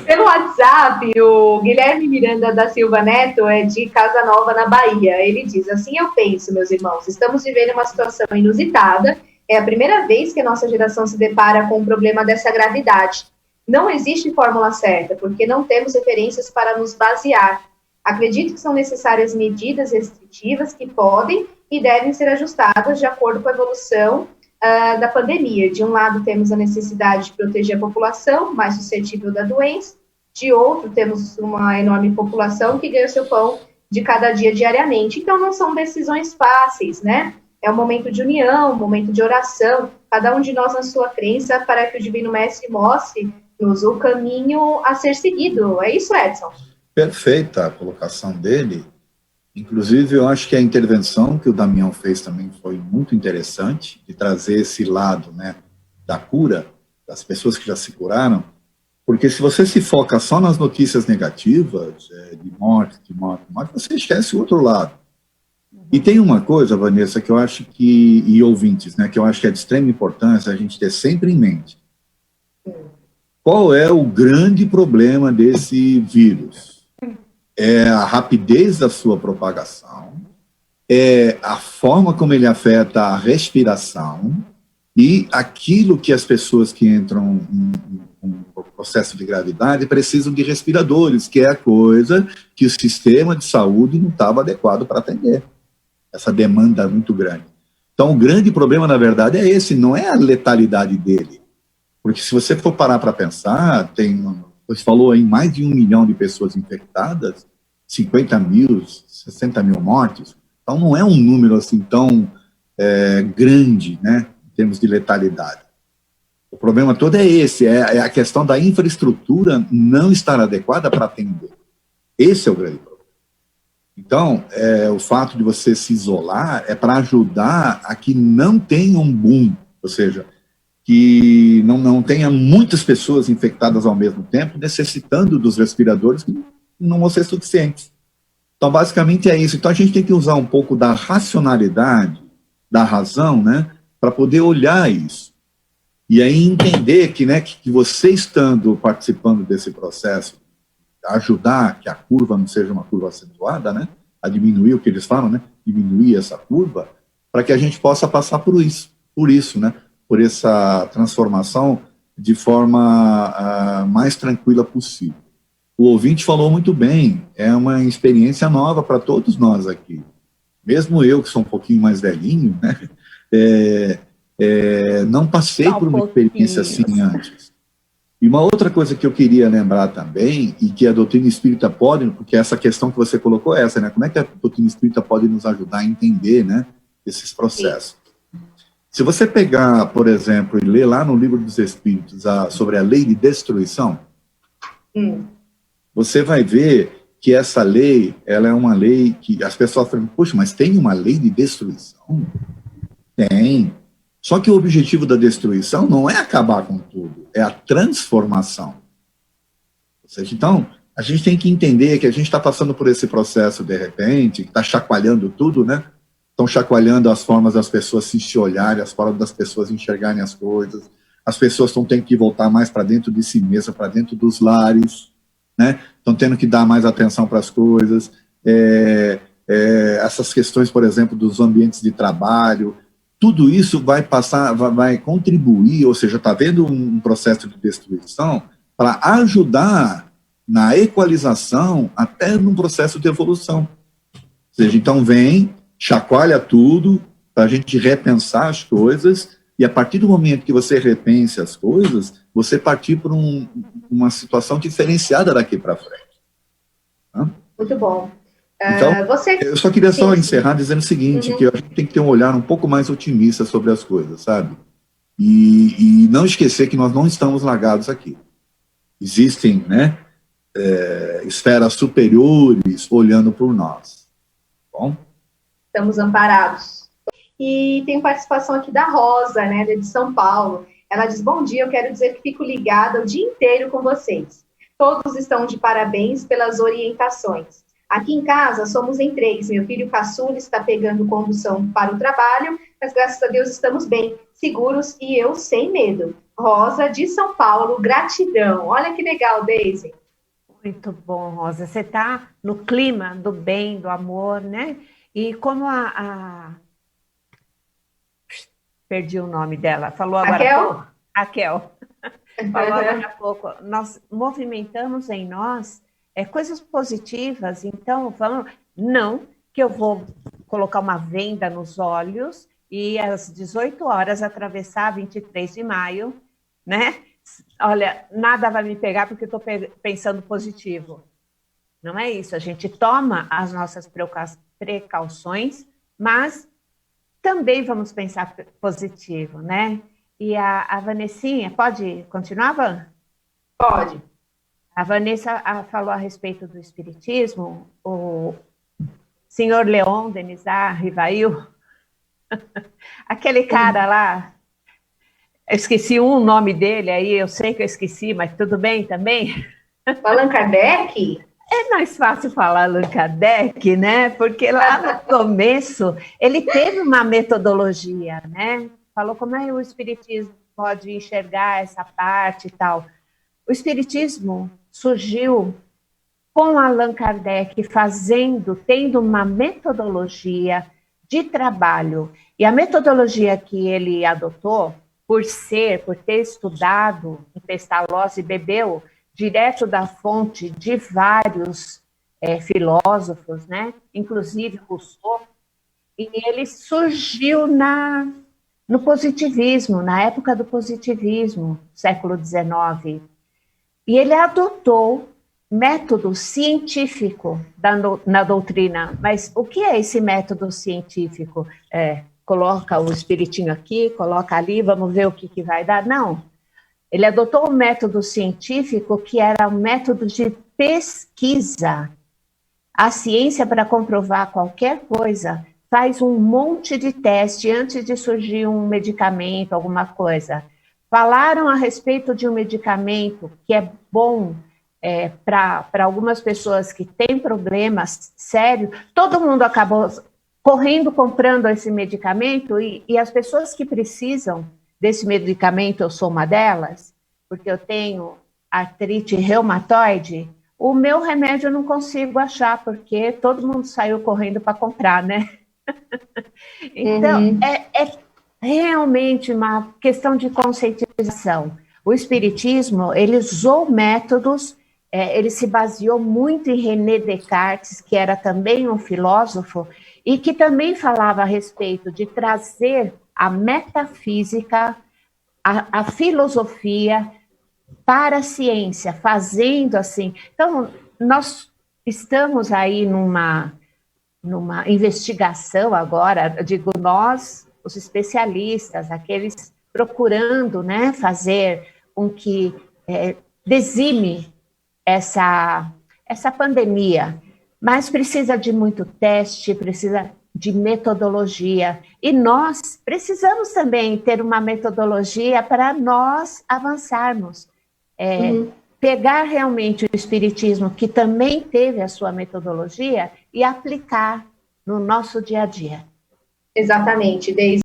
Pelo WhatsApp, o Guilherme Miranda da Silva Neto é de Casa Nova, na Bahia. Ele diz: assim eu penso, meus irmãos, estamos vivendo uma situação inusitada. É a primeira vez que a nossa geração se depara com um problema dessa gravidade. Não existe fórmula certa, porque não temos referências para nos basear. Acredito que são necessárias medidas restritivas que podem e devem ser ajustadas de acordo com a evolução da pandemia. De um lado, temos a necessidade de proteger a população mais suscetível da doença, de outro, temos uma enorme população que ganha o seu pão de cada dia diariamente. Então, não são decisões fáceis, né? É um momento de união, um momento de oração, cada um de nós na sua crença, para que o Divino Mestre mostre-nos o caminho a ser seguido. É isso, Edson? Perfeita a colocação dele. Inclusive, eu acho que a intervenção que o Damião fez também foi muito interessante, de trazer esse lado, né, da cura, das pessoas que já se curaram, porque se você se foca só nas notícias negativas, de morte, você esquece o outro lado. E tem uma coisa, Vanessa, que eu acho que, e ouvintes, né, que eu acho que é de extrema importância a gente ter sempre em mente. Qual é o grande problema desse vírus? É a rapidez da sua propagação, é a forma como ele afeta a respiração e aquilo que as pessoas que entram em processo de gravidade precisam de respiradores, que é a coisa que o sistema de saúde não estava adequado para atender. Essa demanda muito grande. Então, o grande problema, na verdade, é esse, não é a letalidade dele. Porque se você for parar para pensar, você falou em mais de 1 milhão de pessoas infectadas, 50 mil, 60 mil mortes. Então, não é um número assim tão grande, né, em termos de letalidade. O problema todo é esse, é a questão da infraestrutura não estar adequada para atender. Esse é o grande problema. Então, o fato de você se isolar é para ajudar a que não tenha um boom, ou seja, que não tenha muitas pessoas infectadas ao mesmo tempo, necessitando dos respiradores que não vão ser suficientes. Então, basicamente é isso. Então, a gente tem que usar um pouco da racionalidade, da razão, né, para poder olhar isso. E aí entender que, né, que você participando desse processo, ajudar que a curva não seja uma curva acentuada, né, a diminuir o que eles falam, né, diminuir essa curva, para que a gente possa passar por isso, né, por essa transformação de forma mais tranquila possível. O ouvinte falou muito bem, é uma experiência nova para todos nós aqui. Mesmo eu, que sou um pouquinho mais velhinho, né, não passei por uma experiência assim antes. E uma outra coisa que eu queria lembrar também, e que a doutrina espírita pode, porque essa questão que você colocou é essa, né? Como é que a doutrina espírita pode nos ajudar a entender, né, esses processos? Sim. Se você pegar, por exemplo, e ler lá no Livro dos Espíritos sobre a lei de destruição, você vai ver que essa lei, ela é uma lei que as pessoas falam, poxa, mas tem uma lei de destruição? Tem. Só que o objetivo da destruição não é acabar com tudo, é a transformação. Ou seja, então, a gente tem que entender que a gente está passando por esse processo de repente, que está chacoalhando tudo, né? Estão chacoalhando as formas das pessoas se olharem, as formas das pessoas enxergarem as coisas. As pessoas estão tendo que voltar mais para dentro de si mesmas, para dentro dos lares, né? Estão tendo que dar mais atenção para as coisas. Essas questões, por exemplo, dos ambientes de trabalho, tudo isso vai contribuir, ou seja, está havendo um processo de destruição para ajudar na equalização até num processo de evolução. Ou seja, então chacoalha tudo para a gente repensar as coisas e a partir do momento que você repense as coisas, você partir para uma situação diferenciada daqui para frente. Tá? Muito bom. Então, eu só queria encerrar dizendo o seguinte, que a gente tem que ter um olhar um pouco mais otimista sobre as coisas, sabe? E não esquecer que nós não estamos largados aqui. Existem, né, esferas superiores olhando por nós. Bom? Estamos amparados. E tem participação aqui da Rosa, né, de São Paulo. Ela diz, bom dia, eu quero dizer que fico ligada o dia inteiro com vocês. Todos estão de parabéns pelas orientações. Aqui em casa, somos em 3. Meu filho caçula está pegando condução para o trabalho, mas graças a Deus estamos bem, seguros e eu sem medo. Rosa, de São Paulo, gratidão. Olha que legal, Deise. Muito bom, Rosa. Você está no clima do bem, do amor, né? E como perdi o nome dela, falou agora Raquel? há pouco. Raquel. Falou agora há pouco. Nós movimentamos em nós coisas positivas, então vamos. Não que eu vou colocar uma venda nos olhos e às 18 horas atravessar 23 de maio, né? Olha, nada vai me pegar porque eu estou pensando positivo. Não é isso, a gente toma as nossas precauções, mas também vamos pensar positivo, né? E a Vanessinha, pode continuar, Van? Pode. A Vanessa falou a respeito do espiritismo, o senhor Leon Denisar Rivail, aquele cara lá, eu esqueci um nome dele aí, eu sei que eu esqueci, mas tudo bem também? Allan Kardec? É mais fácil falar Allan Kardec, né? Porque lá no começo ele teve uma metodologia, né? Falou como é que o espiritismo pode enxergar essa parte e tal. O espiritismo surgiu com Allan Kardec tendo uma metodologia de trabalho. E a metodologia que ele adotou, por ter estudado em Pestalozzi, bebeu direto da fonte de vários filósofos, né? Inclusive Rousseau, e ele surgiu no positivismo, na época do positivismo, século XIX. E ele adotou método científico na doutrina. Mas o que é esse método científico? Coloca o espiritinho aqui, coloca ali, vamos ver o que vai dar? Não. Ele adotou um método científico que era um método de pesquisa. A ciência, para comprovar qualquer coisa, faz um monte de teste antes de surgir um medicamento, alguma coisa. Falaram a respeito de um medicamento que é bom para algumas pessoas que têm problemas sérios. Todo mundo acabou correndo comprando esse medicamento e as pessoas que precisam desse medicamento, eu sou uma delas, porque eu tenho artrite reumatoide, o meu remédio eu não consigo achar, porque todo mundo saiu correndo para comprar, né? Então, é realmente uma questão de conscientização. O espiritismo, ele usou métodos, ele se baseou muito em René Descartes, que era também um filósofo, e que também falava a respeito de trazer a metafísica, a filosofia para a ciência, fazendo assim. Então, nós estamos aí numa investigação agora, eu digo nós, os especialistas, aqueles procurando, né, fazer com que dizime essa pandemia, mas precisa de muito teste, precisa de metodologia, e nós precisamos também ter uma metodologia para nós avançarmos, pegar realmente o espiritismo, que também teve a sua metodologia, e aplicar no nosso dia a dia. Exatamente, Deise.